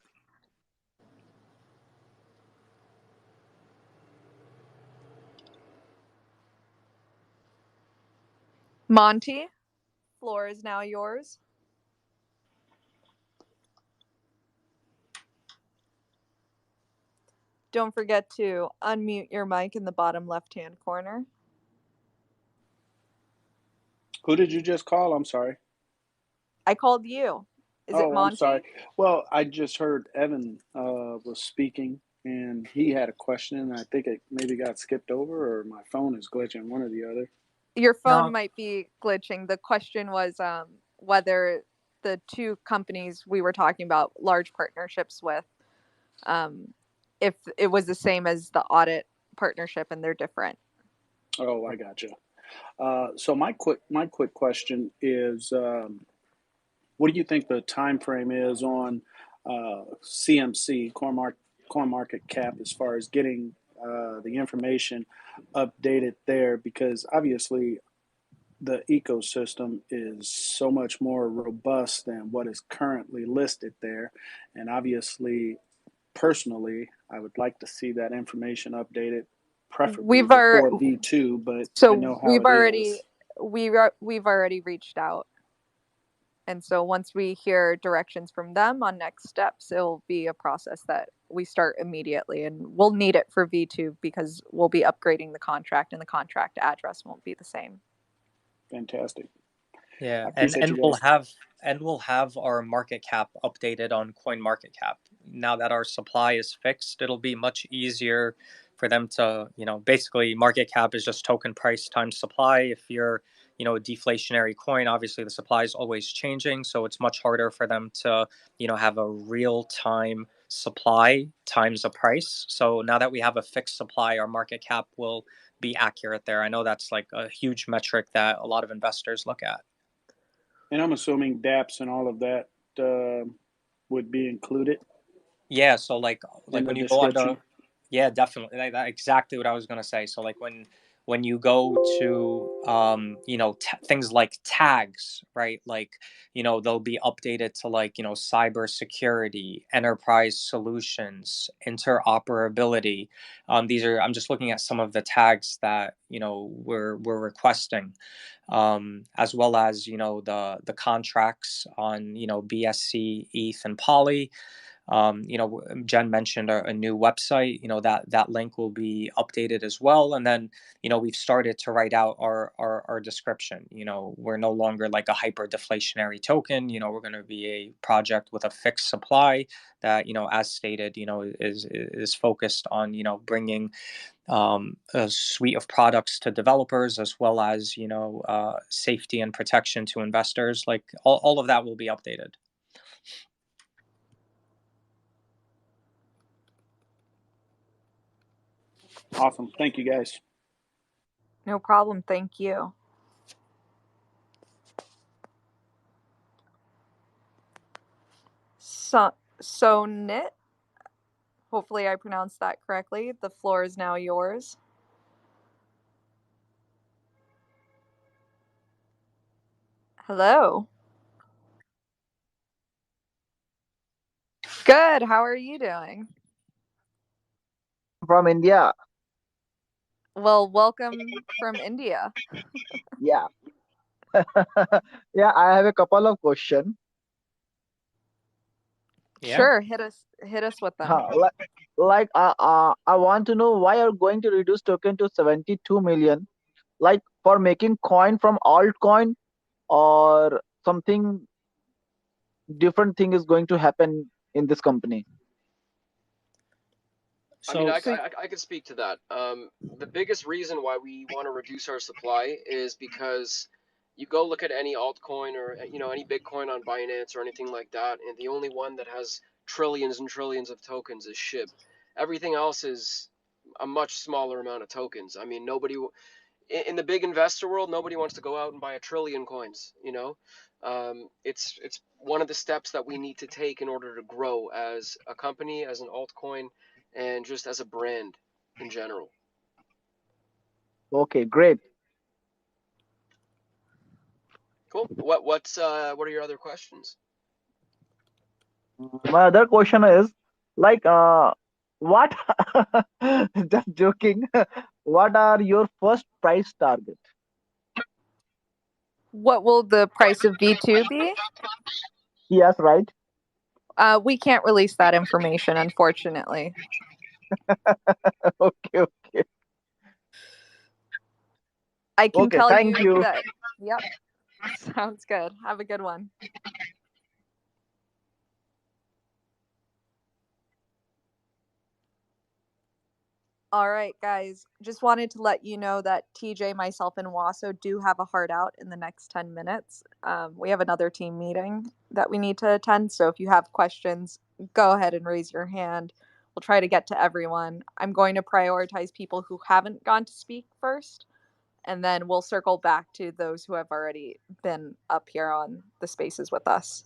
Monty, floor is now yours. Don't forget to unmute your mic in the bottom left-hand corner. Who did you just call? I'm sorry. I called you. Is it Monty? I'm sorry. Well, I just heard Evan was speaking, and he had a question. I think it maybe got skipped over, or my phone is glitching, one or the other. Your phone might be glitching. The question was whether the 2 companies we were talking about large partnerships with, if it was the same as the audit partnership and they're different. Oh, I gotcha. So my quick question is, what do you think the time frame is on CMC, CoinMarketCap, as far as getting the information updated there? Because obviously the ecosystem is so much more robust than what is currently listed there. And obviously, personally, I would like to see that information updated, preferably before V2, but I know how it is. We've already reached out. And so once we hear directions from them on next steps, it'll be a process that we start immediately, and we'll need it for V2 because we'll be upgrading the contract and the contract address won't be the same. Fantastic. Yeah, I appreciate and you we'll guys. have our market cap updated on CoinMarketCap. Now that our supply is fixed, it'll be much easier for them to, basically market cap is just token price times supply. If you're, a deflationary coin, obviously the supply is always changing, so it's much harder for them to, have a real time supply times a price. So now that we have a fixed supply, our market cap will be accurate there. I know that's like a huge metric that a lot of investors look at. And I'm assuming DApps and all of that would be included. Yeah, so like in when the you go on description. yeah, definitely. That's exactly what I was gonna say. So like when you go to things like tags, right? Like they'll be updated to like cyber security, enterprise solutions, interoperability. I'm just looking at some of the tags that we're requesting, as well as the contracts on BSC, ETH, and Poly. Jen mentioned a new website. That link will be updated as well. And then we've started to write out our description. We're no longer like a hyper deflationary token. We're going to be a project with a fixed supply that as stated is focused on bringing a suite of products to developers, as well as safety and protection to investors. Like all of that will be updated. Awesome. Thank you, guys. No problem. Thank you. So Nit, hopefully I pronounced that correctly. The floor is now yours. Hello. Good. How are you doing? From India. Well, welcome from India. Yeah. Yeah, I have a couple of questions. Yeah. Sure, hit us with them. I want to know why you're going to reduce token to 72 million, like for making coin from altcoin, or something different thing is going to happen in this company. I mean, I could speak to that. The biggest reason why we want to reduce our supply is because you go look at any altcoin or any Bitcoin on Binance or anything like that, and the only one that has trillions and trillions of tokens is SHIB. Everything else is a much smaller amount of tokens. I mean, nobody in the big investor world, nobody wants to go out and buy 1 trillion coins. It's one of the steps that we need to take in order to grow as a company, as an altcoin, and just as a brand in general. Okay, great. Cool. What are your other questions? My other question is like what just joking. What are your first price target? What will the price of V2 be? Yes, right. We can't release that information, unfortunately. Okay. I can Okay, tell thank you you. that. Yep. Sounds good. Have a good one. All right, guys. Just wanted to let you know that TJ, myself, and Waso do have a hard out in the next 10 minutes. We have another team meeting that we need to attend. So if you have questions, go ahead and raise your hand. We'll try to get to everyone. I'm going to prioritize people who haven't gone to speak first, and then we'll circle back to those who have already been up here on the spaces with us.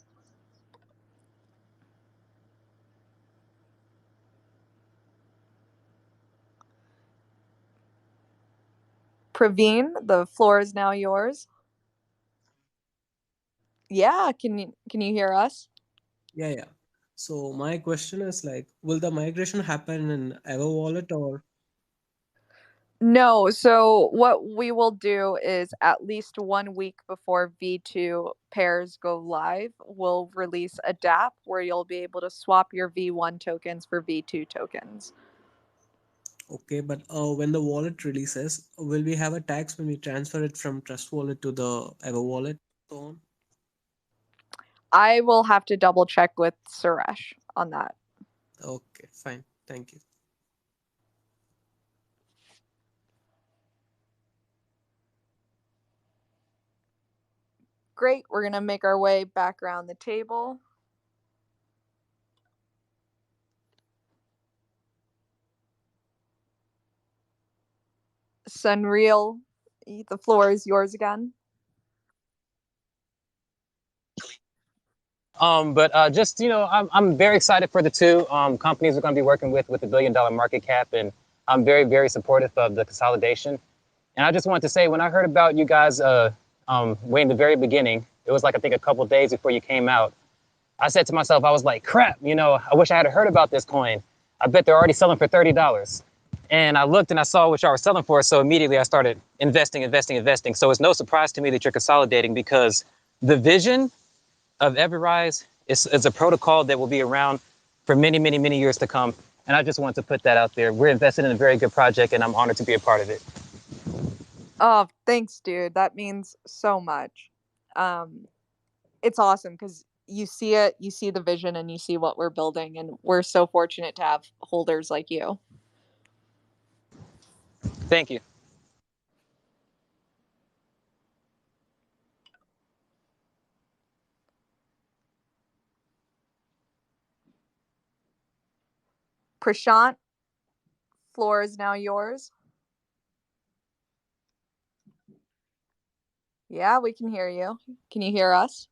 Praveen, the floor is now yours. Yeah, can you hear us? Yeah. So my question is like, will the migration happen in Ever Wallet or? No, so what we will do is at least 1 week before V2 pairs go live, we'll release a DApp where you'll be able to swap your V1 tokens for V2 tokens. Okay, but when the wallet releases, will we have a tax when we transfer it from Trust Wallet to the Ever Wallet? So on? I will have to double check with Suresh on that. Okay, fine. Thank you. Great, we're going to make our way back around the table. Sunreal, the floor is yours again. But just I'm very excited for the two companies we're going to be working with $1 billion market cap, and I'm very, very supportive of the consolidation. And I just wanted to say, when I heard about you guys way in the very beginning, it was like I think a couple days before you came out. I said to myself, I was like, crap, I wish I had heard about this coin. I bet they're already selling for $30. And I looked and I saw what y'all were selling for, so immediately I started investing. So it's no surprise to me that you're consolidating, because the vision of EverRise is a protocol that will be around for many, many, many years to come. And I just wanted to put that out there. We're invested in a very good project, and I'm honored to be a part of it. Oh, thanks, dude. That means so much. It's awesome because you see it, you see the vision, and you see what we're building. And we're so fortunate to have holders like you. Thank you. Prashant, floor is now yours. Yeah, we can hear you. Can you hear us?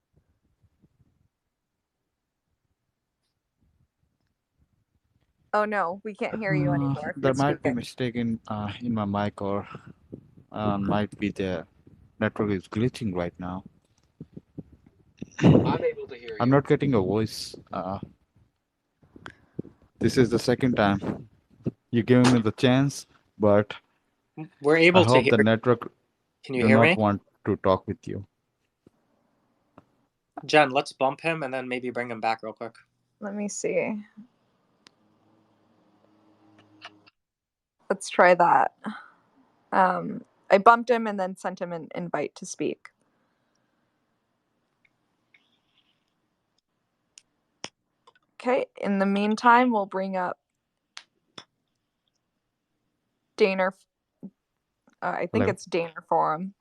Oh no, we can't hear you anymore if There you're might be speaking. mistake in my mic, or might be the network is glitching right now. I'm able to hear I'm you. not getting a voice. This is the second time you giving me the chance, but We're I able to hope hear. the network Can you do hear not me? want to talk with you. Jen, let's bump him and then maybe bring him back real quick. Let me see. Let's try that. I bumped him and then sent him an invite to speak. Okay, in the meantime, we'll bring up Daner. I think Hello? it's Daner Forum.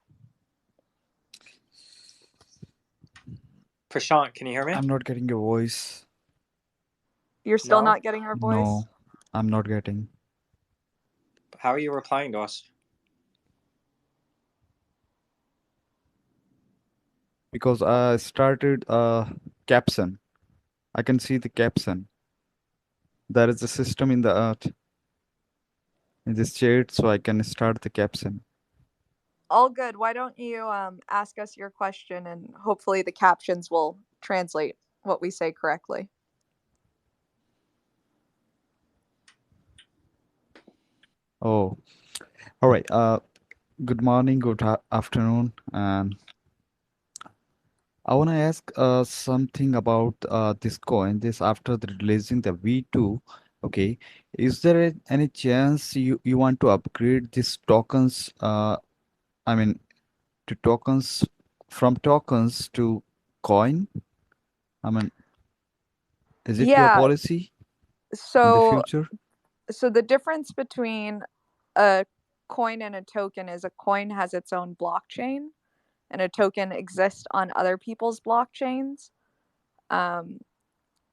Prashant, can you hear me? I'm not getting your voice. You're still No? not getting our voice? No, I'm not getting. How are you replying to us? Because I started caption. I can see the caption. There is a system in the in this chat, so I can start the caption. All good. Why don't you ask us your question, and hopefully the captions will translate what we say correctly. Oh, all right. Good morning, good afternoon, and I want to ask something about this coin. This after the releasing the V2. Okay, is there any chance you want to upgrade these tokens? I mean, to tokens, from tokens to coin? I mean, is it your Yeah. policy in the So future? the difference between a coin and a token is a coin has its own blockchain, and a token exists on other people's blockchains.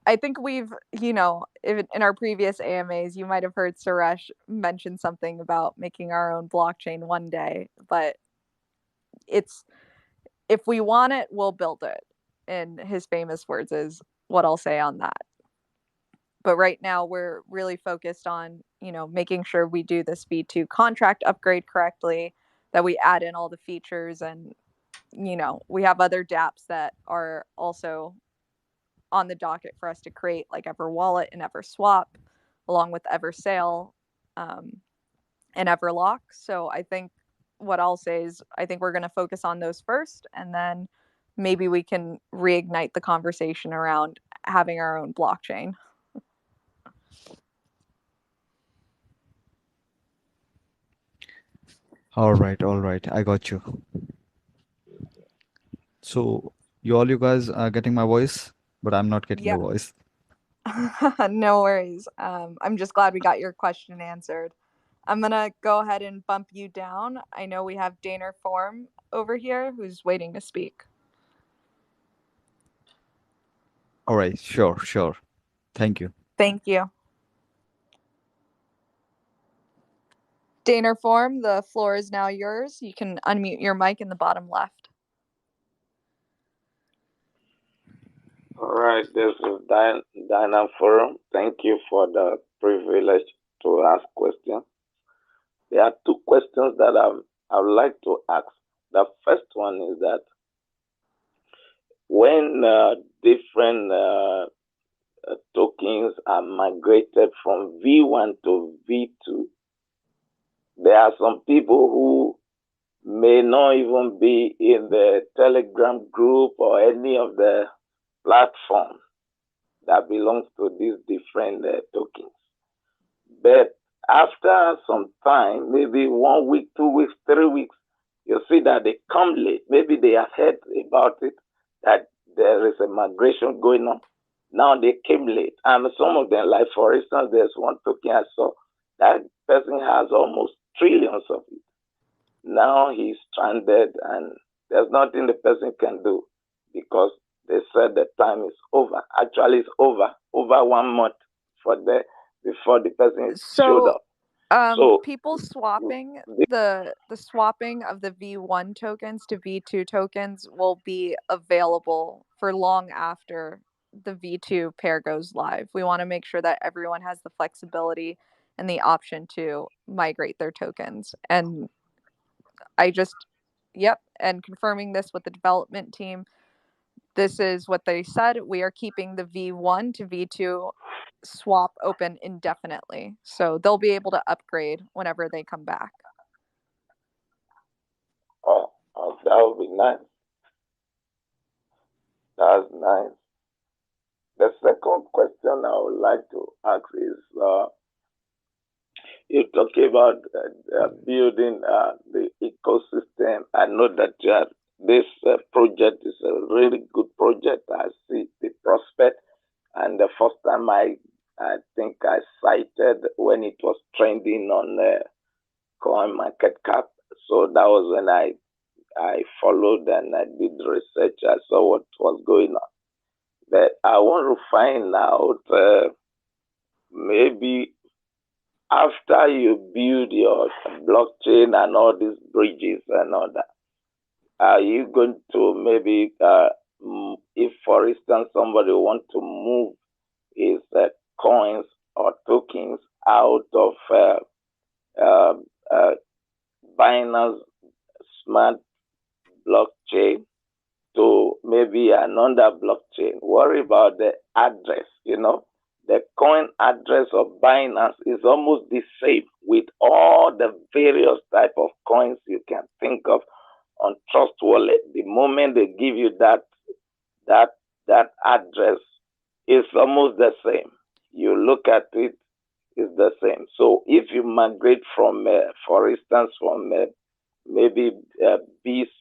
I think we've, in our previous AMAs, you might have heard Suresh mention something about making our own blockchain one day, but if we want it, we'll build it. And his famous words is what I'll say on that. But right now we're really focused on, making sure we do this V2 contract upgrade correctly, that we add in all the features, and, we have other dApps that are also on the docket for us to create, like EverWallet and EverSwap, along with EverSale. and Everlock. So I think what I'll say is I think we're going to focus on those first, and then maybe we can reignite the conversation around having our own blockchain. All right. I got you. So you guys are getting my voice, but I'm not getting Yeah. your voice. No worries. I'm just glad we got your question answered. I'm going to go ahead and bump you down. I know we have Daner Form over here who's waiting to speak. All right, sure. Thank you. Thank you. Daner Form, the floor is now yours. You can unmute your mic in the bottom left. All right, this is Dyna Forum. Thank you for the privilege to ask questions. There are two questions that I would like to ask. The first one is that when different tokens are migrated from V1 to V2, there are some people who may not even be in the Telegram group or any of the platforms that belongs to these different tokens. But after some time, maybe 1 week, 2 weeks, 3 weeks, you see that they come late. Maybe they have heard about it, that there is a migration going on. Now they came late. And some of them, like for instance, there's one token I saw, that person has almost trillions of it. Now he's stranded and there's nothing the person can do because they said the time is over. Actually, it's over 1 month before the person showed up. So people swapping the swapping of the V1 tokens to V2 tokens will be available for long after the V2 pair goes live. We want to make sure that everyone has the flexibility and the option to migrate their tokens. And and confirming this with the development team, this is what they said. We are keeping the V1 to V2 swap open indefinitely. So they'll be able to upgrade whenever they come back. Oh, that would be nice. That's nice. The second question I would like to ask is, you talk about building the ecosystem. I know that this project is a really good project. I see the prospect. And the first time I think I cited when it was trending on Coin Market Cap. So that was when I followed and I did research. I saw what was going on. But I want to find out maybe after you build your blockchain and all these bridges and all that, are you going to maybe, if for instance somebody wants to move his coins or tokens out of Binance Smart blockchain to maybe another blockchain, worry about the address, the coin address of Binance is almost the same with all the various type of coins you can think of on Trust Wallet. The moment they give you that address, it's almost the same. You look at it, it's the same. So if you migrate from, for instance, from maybe BSC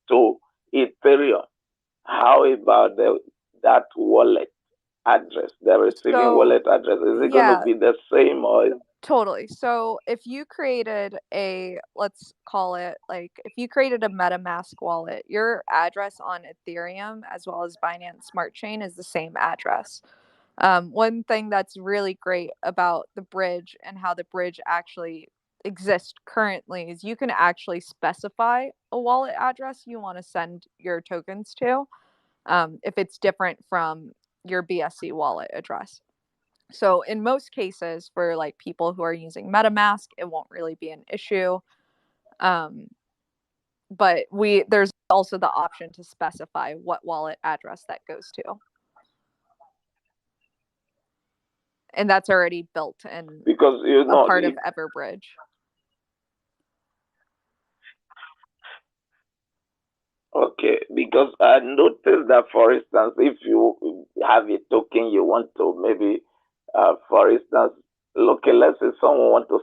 to Ethereum, how about that wallet address, the receiving wallet address? Is it going to be the same or? Totally. So if you created let's call it if you created a MetaMask wallet, your address on Ethereum as well as Binance Smart Chain is the same address. One thing that's really great about the bridge and how the bridge actually exists currently is you can actually specify a wallet address you want to send your tokens to if it's different from your BSC wallet address. So in most cases for people who are using MetaMask, it won't really be an issue. But there's also the option to specify what wallet address that goes to. And that's already built and because you a know part of Everbridge. Okay, because I noticed that, for instance, if you have a token you want to maybe, for instance, okay, let's say someone want to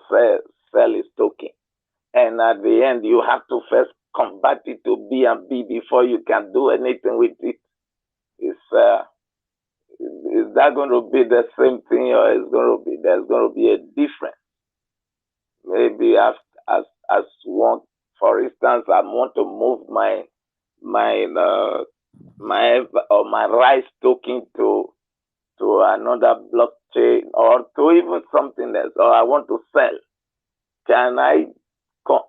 sell his token, and at the end you have to first convert it to BNB before you can do anything with it. Is that going to be the same thing, or there's going to be a difference? Maybe as one, for instance, I want to move my RISE token to another blockchain, or to even something else, or I want to sell. Can I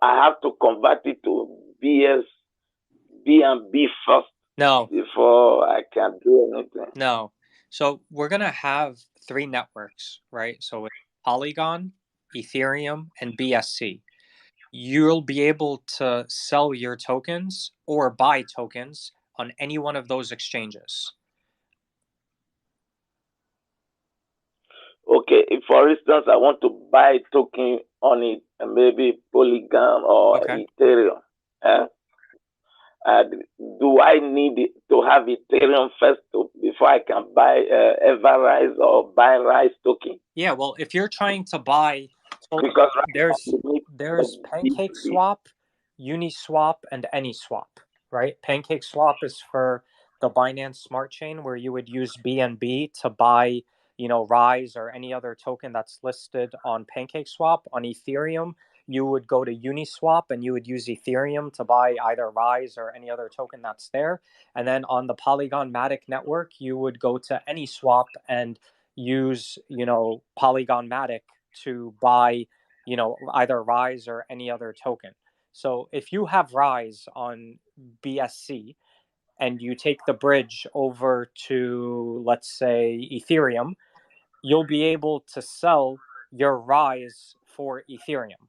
have to convert it to BNB first? No. Before I can do anything? No. So we're going to have 3 networks, right? So it's Polygon, Ethereum, and BSC. You'll be able to sell your tokens or buy tokens on any one of those exchanges. Okay, if for instance I want to buy token on it, maybe Polygon or Ethereum, do I need to have Ethereum first before I can buy EverRise or buy RISE token? Yeah, well, if you're trying to buy, so because there's PancakeSwap, Uniswap, and AnySwap, right? PancakeSwap is for the Binance Smart Chain, where you would use BNB to buy, Rise or any other token that's listed on PancakeSwap. On Ethereum, you would go to Uniswap and you would use Ethereum to buy either Rise or any other token that's there. And then on the Polygon Matic network, you would go to AnySwap and use, Polygon Matic to buy, either Rise or any other token. So if you have Rise on BSC and you take the bridge over to, let's say, Ethereum, you'll be able to sell your Rise for Ethereum.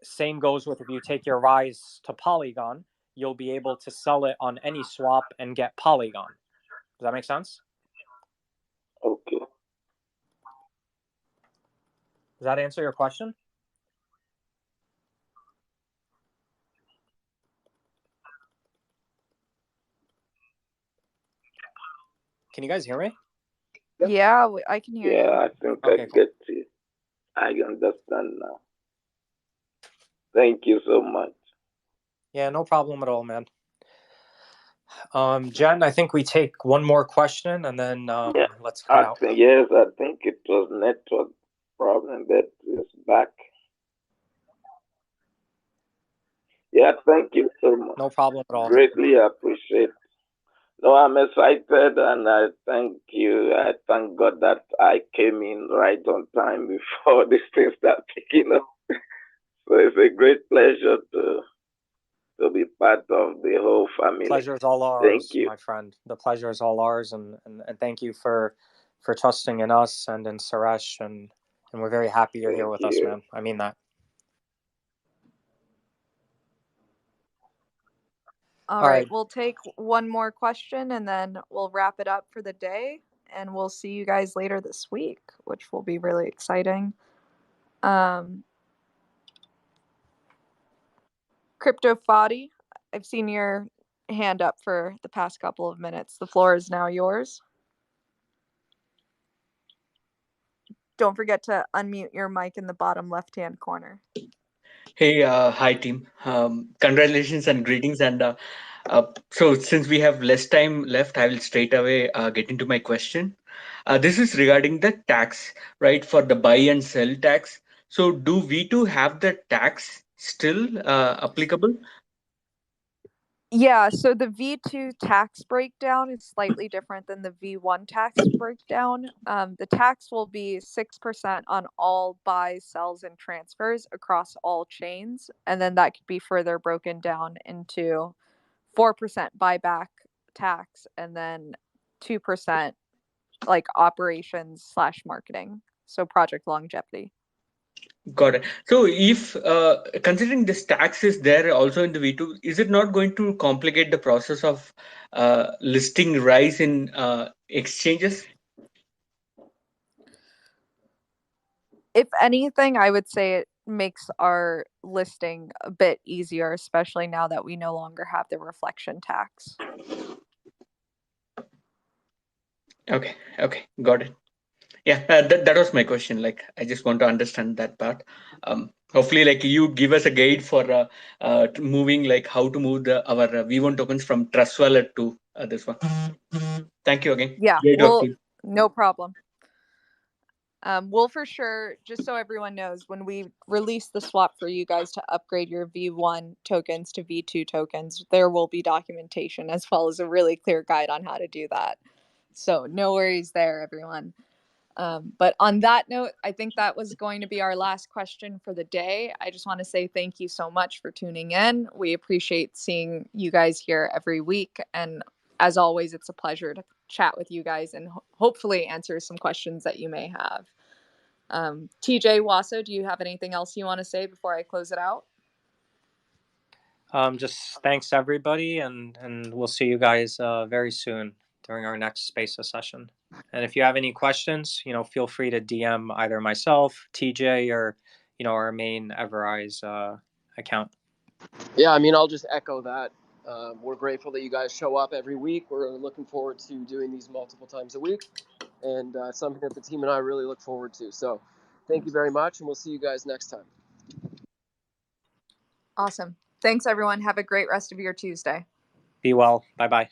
Same goes with if you take your Rise to Polygon, you'll be able to sell it on AnySwap and get Polygon. Does that make sense? Okay. Does that answer your question? Can you guys hear me? Yeah, I can hear you. Yeah, I think Okay, I get it. I understand now. Thank you so much. Yeah, no problem at all, man. Jen, I think we take one more question and then let's cut out. Yes, I think it was network problem that is back. Yeah, thank you so much. No problem at all. Greatly appreciate. No, I'm excited and I thank you. I thank God that I came in right on time before this thing started picking up. So it's a great pleasure to be part of the whole family. Pleasure is all ours, thank you, my friend. The pleasure is all ours, and thank you for trusting in us and in Suresh, and we're very happy you're here with us, man. I mean that. All right, we'll take one more question and then we'll wrap it up for the day, and we'll see you guys later this week, which will be really exciting. Crypto Fadi, I've seen your hand up for the past couple of minutes. The floor is now yours. Don't forget to unmute your mic in the bottom left-hand corner. Hey, hi team. Congratulations and greetings. And so since we have less time left, I will straight away get into my question. This is regarding the tax, right, for the buy and sell tax. So do V2 have the tax still applicable? Yeah, so the V2 tax breakdown is slightly different than the V1 tax breakdown. The tax will be 6% on all buys, sells, and transfers across all chains. And then that could be further broken down into 4% buyback tax and then 2% like operations / marketing. So project longevity. Got it. So if considering this tax is there also in the V2, is it not going to complicate the process of listing RISE in exchanges? If anything, I would say it makes our listing a bit easier, especially now that we no longer have the reflection tax. Okay, got it. Yeah, that was my question. Like, I just want to understand that part. Hopefully, like, you give us a guide for moving, like, how to move our V1 tokens from Trust Wallet to this one. Thank you again. Yeah, Great well, team. no problem. We'll for sure, just so everyone knows, when we release the swap for you guys to upgrade your V1 tokens to V2 tokens, there will be documentation as well as a really clear guide on how to do that. So no worries there, everyone. But on that note, I think that was going to be our last question for the day. I just want to say thank you so much for tuning in. We appreciate seeing you guys here every week. And as always, it's a pleasure to chat with you guys and hopefully answer some questions that you may have. TJ, Wasso, do you have anything else you want to say before I close it out? Just thanks everybody, and we'll see you guys very soon during our next Spaces session. And if you have any questions, feel free to DM either myself, TJ, or our main EverRise account. Yeah, I mean, I'll just echo that. We're grateful that you guys show up every week. We're looking forward to doing these multiple times a week, and something that the team and I really look forward to. So thank you very much, and we'll see you guys next time. Awesome. Thanks, everyone. Have a great rest of your Tuesday. Be well. Bye-bye.